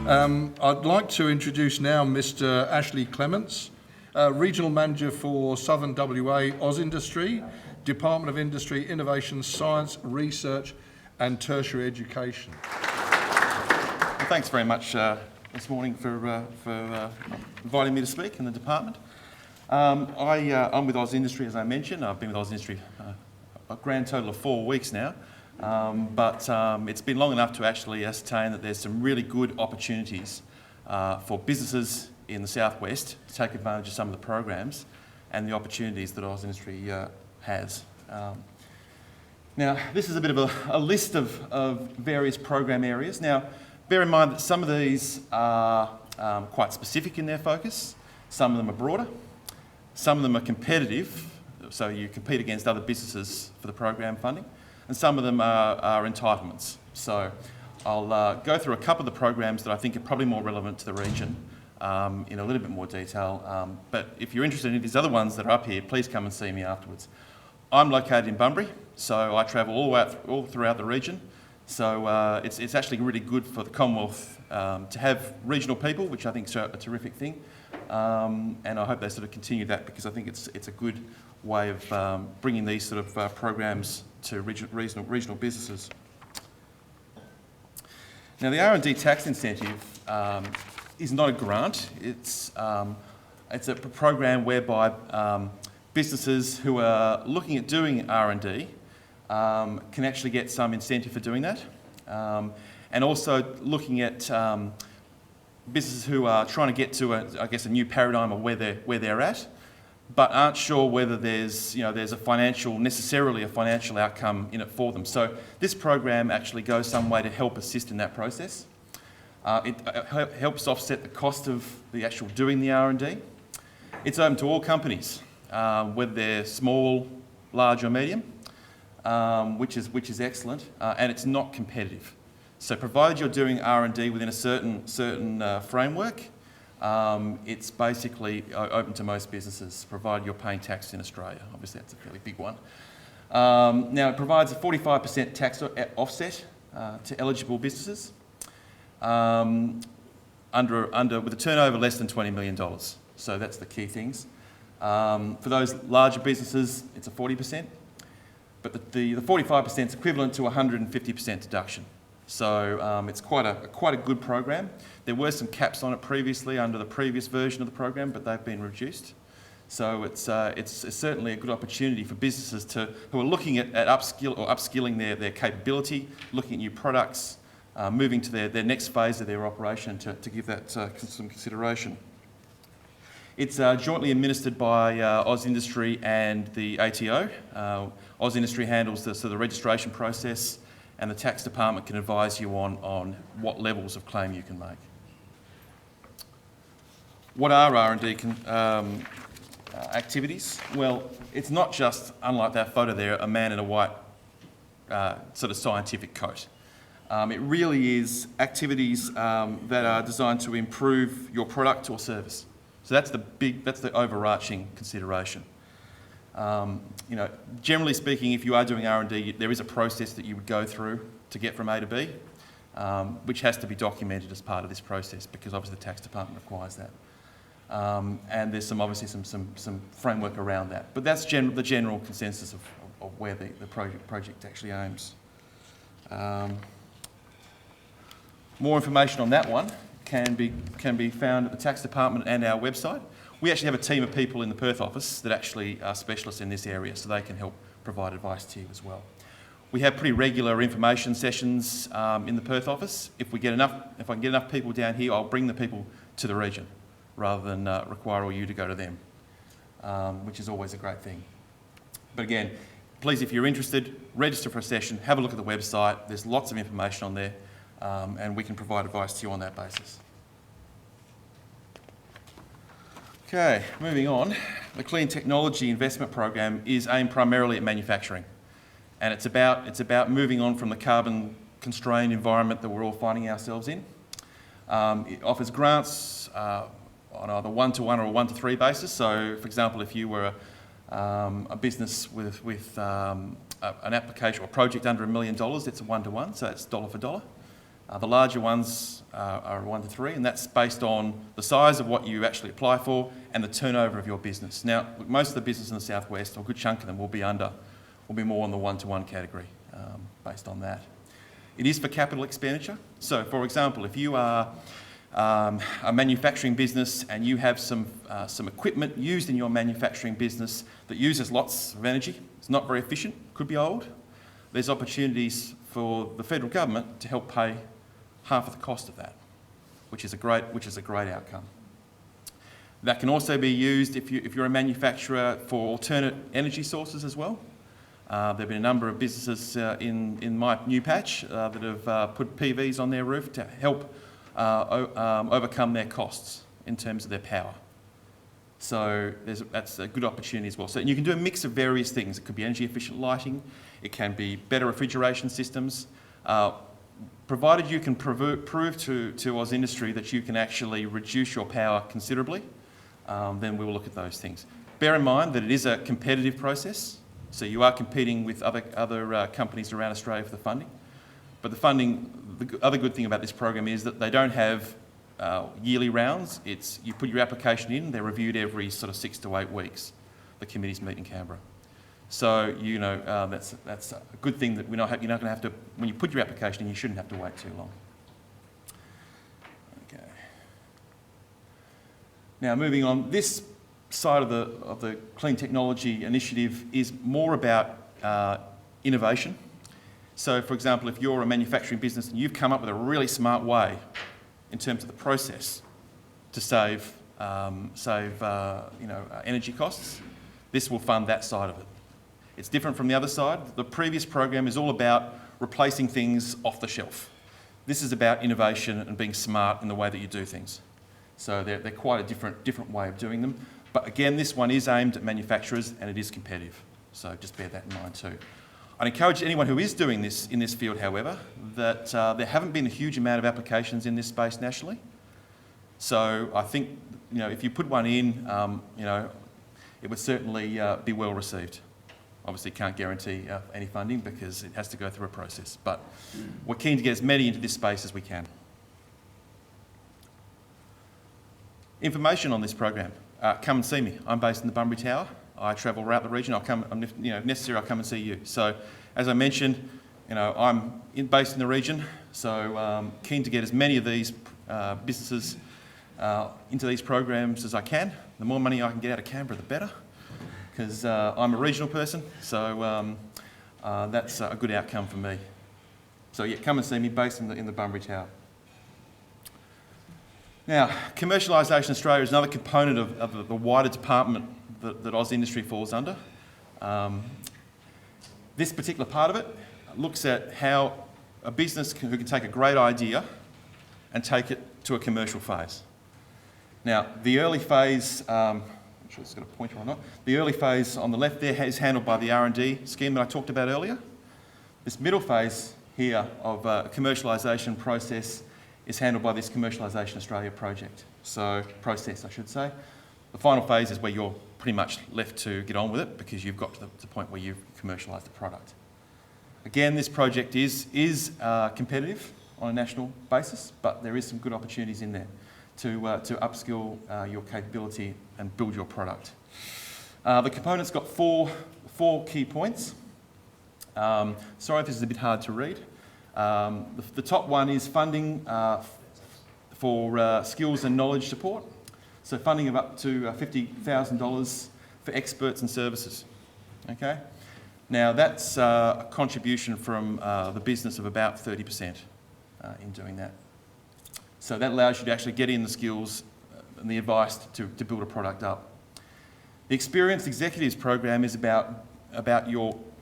I'd like to introduce now Mr. Ashley Clements, Regional Manager for Southern WA Oz Industry, Department of Industry, Innovation, Science, Research and Tertiary Education. Well, thanks very much this morning for inviting me to speak in the department. I'm with Oz Industry, as I mentioned. I've been with Oz Industry a grand total of 4 weeks now. But it's been long enough to actually ascertain that there's some really good opportunities for businesses in the southwest to take advantage of some of the programs and the opportunities that Oz Industry has. Now, this is a bit of a list of various program areas. Now, bear in mind that some of these are quite specific in their focus. Some of them are broader. Some of them are competitive, so you compete against other businesses for the program funding. And some of them are entitlements. So I'll go through a couple of the programs that I think are probably more relevant to the region in a little bit more detail. But if you're interested in these other ones that are up here, please come and see me afterwards. I'm located in Bunbury, so I travel all throughout the region. So it's actually really good for the Commonwealth to have regional people, which I think is a terrific thing. And I hope they sort of continue that, because I think it's a good way of bringing these sort of programs to regional businesses. Now, the R&D tax incentive is not a grant. It's a program whereby businesses who are looking at doing R&D can actually get some incentive for doing that, and also looking at businesses who are trying to get to a new paradigm of where they're at, but aren't sure whether there's necessarily a financial outcome in it for them. So this program actually goes some way to help assist in that process. It helps offset the cost of the actual doing the R&D. It's open to all companies, whether they're small, large or medium, which is excellent, and it's not competitive. So provided you're doing R&D within a certain framework, it's basically open to most businesses, provided you're paying tax in Australia. Obviously, that's a fairly big one. Now, it provides a 45% tax offset to eligible businesses with a turnover less than $20 million. So that's the key things. For those larger businesses, it's a 40%, but the 45% is equivalent to 150% deduction. So it's quite a good program. There were some caps on it previously under the previous version of the program, but they've been reduced. So it's certainly a good opportunity for businesses who are looking at upskilling their capability, looking at new products, moving to their next phase of their operation to give that some consideration. It's jointly administered by Oz Industry and the ATO. Oz Industry handles the registration process, and the tax department can advise you on what levels of claim you can make. What are R&D activities? Well, it's not just, unlike that photo there, a man in a white sort of scientific coat. It really is activities that are designed to improve your product or service. So that's the overarching consideration. Generally speaking, if you are doing R&D, there is a process that you would go through to get from A to B, which has to be documented as part of this process, because obviously the tax department requires that. And there's obviously some framework around that. But that's the general consensus of where the project actually aims. More information on that one can be found at the tax department and our website. We actually have a team of people in the Perth office that actually are specialists in this area, so they can help provide advice to you as well. We have pretty regular information sessions in the Perth office. If I can get enough people down here, I'll bring the people to the region rather than require all you to go to them, which is always a great thing. But again, please, if you're interested, register for a session, have a look at the website. There's lots of information on there, and we can provide advice to you on that basis. Okay, moving on. The Clean Technology Investment Program is aimed primarily at manufacturing, and it's about moving on from the carbon-constrained environment that we're all finding ourselves in. It offers grants on either 1-to-1 or a 1-to-3 basis. So, for example, if you were a business with an application or project under $1 million, it's a 1-to-1, so it's dollar for dollar. The larger ones are 1 to 3, and that's based on the size of what you actually apply for and the turnover of your business. Now, look, most of the business in the southwest, or a good chunk of them, will be more on the 1-to-1 category based on that. It is for capital expenditure. So, for example, if you are a manufacturing business and you have some equipment used in your manufacturing business that uses lots of energy, it's not very efficient, could be old, there's opportunities for the federal government to help pay half of the cost of that, which is a great outcome. That can also be used if you're a manufacturer for alternate energy sources as well. There have been a number of businesses in my new patch that have put PVs on their roof to help overcome their costs in terms of their power. So that's a good opportunity as well. So you can do a mix of various things. It could be energy efficient lighting, it can be better refrigeration systems. Provided you can prove to Oz Industry that you can actually reduce your power considerably, then we will look at those things. Bear in mind that it is a competitive process, so you are competing with other companies around Australia for the funding. But the other good thing about this program is that they don't have yearly rounds. You put your application in, they're reviewed every sort of 6 to 8 weeks. The committees meet in Canberra. So, that's a good thing that you're not going to have to, when you put your application in, you shouldn't have to wait too long. Okay. Now, moving on, this side of the Clean Technology Initiative is more about innovation. So, for example, if you're a manufacturing business and you've come up with a really smart way in terms of the process to save energy costs, this will fund that side of it. It's different from the other side. The previous program is all about replacing things off the shelf. This is about innovation and being smart in the way that you do things. So they're quite a different way of doing them. But again, this one is aimed at manufacturers and it is competitive. So just bear that in mind too. I'd encourage anyone who is doing this in this field, however, that there haven't been a huge amount of applications in this space nationally. So I think, if you put one in, it would certainly be well received. Obviously can't guarantee any funding because it has to go through a process, but we're keen to get as many into this space as we can. Information on this program. Come and see me. I'm based in the Bunbury Tower. I travel around the region. If necessary, I'll come and see you. So, as I mentioned, I'm based in the region, so keen to get as many of these businesses into these programs as I can. The more money I can get out of Canberra, the better, because I'm a regional person, so that's a good outcome for me. So yeah, come and see me, based in the Bunbury Tower. Now, Commercialisation Australia is another component of the wider department that Oz Industry falls under. This particular part of it looks at how a business who can take a great idea and take it to a commercial phase. Now, the early phase, I'm not sure it's got a pointer or not, the early phase on the left there is handled by the R&D scheme that I talked about earlier. This middle phase here of a commercialisation process is handled by this Commercialisation Australia project. Process, I should say. The final phase is where you're pretty much left to get on with it because you've got to the point where you've commercialised the product. Again, this project is competitive on a national basis, but there is some good opportunities in there to upskill your capability and build your product. The component's got four key points. Sorry if this is a bit hard to read. The top one is funding for skills and knowledge support. So funding of up to $50,000 for experts and services. Okay? Now that's a contribution from the business of about 30% in doing that. So that allows you to actually get in the skills and the advice to build a product up. The Experienced Executives program is about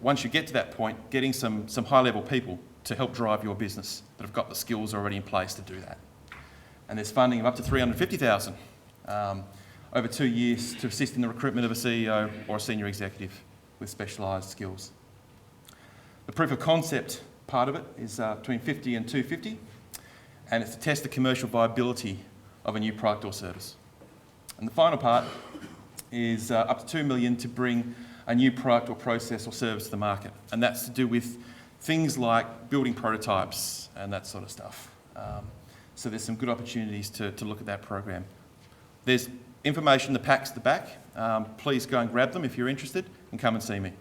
once you get to that point, getting some high-level people to help drive your business that have got the skills already in place to do that. And there's funding of up to $350,000 over 2 years to assist in the recruitment of a CEO or a senior executive with specialised skills. The proof of concept part of it is between $50 and $250, and it's to test the commercial viability of a new product or service. And the final part is up to $2 million to bring a new product or process or service to the market, and that's to do with things like building prototypes and that sort of stuff. So there's some good opportunities to look at that program. There's information in the packs at the back. Please go and grab them if you're interested and come and see me.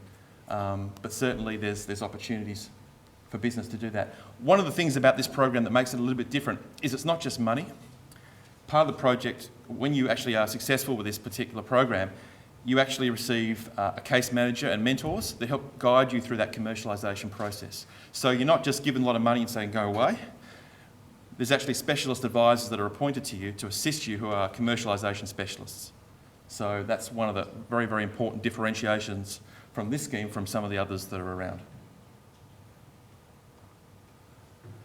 But certainly there's opportunities for business to do that. One of the things about this program that makes it a little bit different is it's not just money. Part of the project, when you actually are successful with this particular program, you actually receive a case manager and mentors that help guide you through that commercialisation process. So you're not just given a lot of money and saying go away. There's actually specialist advisors that are appointed to you to assist you who are commercialisation specialists. So that's one of the very, very important differentiations from this scheme from some of the others that are around.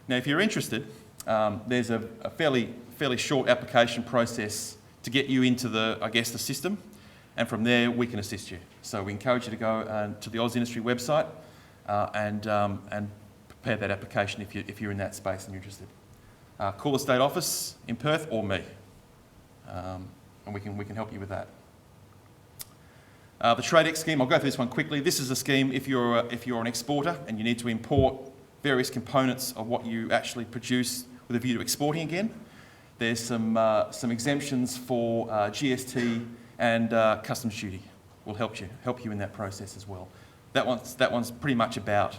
Now, if you're interested, there's a fairly short application process to get you into the system, and from there we can assist you. So we encourage you to go to the Oz Industry website and prepare that application if you're in that space and you're interested. Call the state office in Perth or me, and we can help you with that. The TradeX scheme, I'll go through this one quickly. This is a scheme if you're an exporter and you need to import various components of what you actually produce with a view to exporting again. There's some exemptions for GST and customs duty. Will help you in that process as well. That one's pretty much about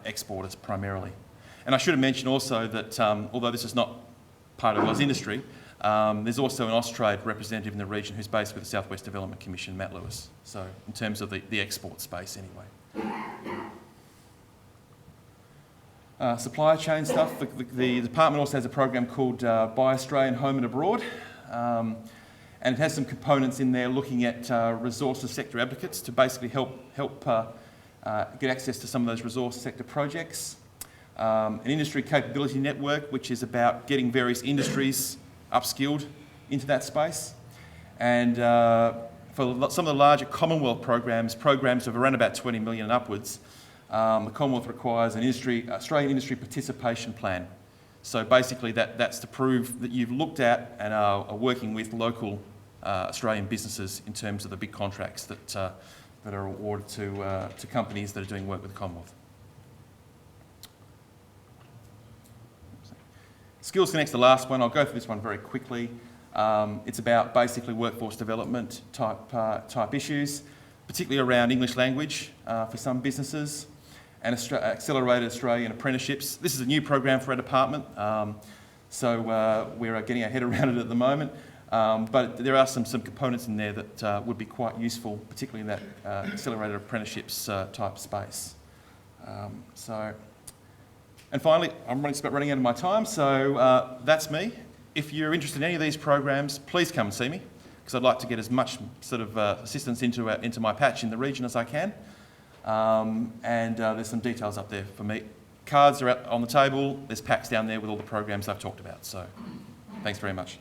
exporters primarily. And I should have mentioned also that although this is not part of Oz Industry, there's also an Austrade representative in the region who's based with the South West Development Commission, Matt Lewis. So in terms of the export space anyway. Supply chain stuff. The department also has a program called Buy Australian Home and Abroad. And it has some components in there looking at resources sector advocates to basically help get access to some of those resource sector projects. An industry capability network, which is about getting various industries upskilled into that space. And for some of the larger Commonwealth programs of around about 20 million and upwards, the Commonwealth requires an Australian industry participation plan. So basically that's to prove that you've looked at and are working with local Australian businesses in terms of the big contracts that are awarded to companies that are doing work with the Commonwealth. Skills Connect's the last one. I'll go through this one very quickly. It's about basically workforce development type issues, particularly around English language for some businesses, and accelerated Australian apprenticeships. This is a new program for our department, so we're getting our head around it at the moment. But there are some components in there that would be quite useful, particularly in that accelerated apprenticeships type space. And finally, I'm just about running out of my time, so that's me. If you're interested in any of these programs, please come and see me, because I'd like to get as much sort of assistance into my patch in the region as I can. And there's some details up there for me. Cards are out on the table. There's packs down there with all the programs I've talked about. So thanks very much.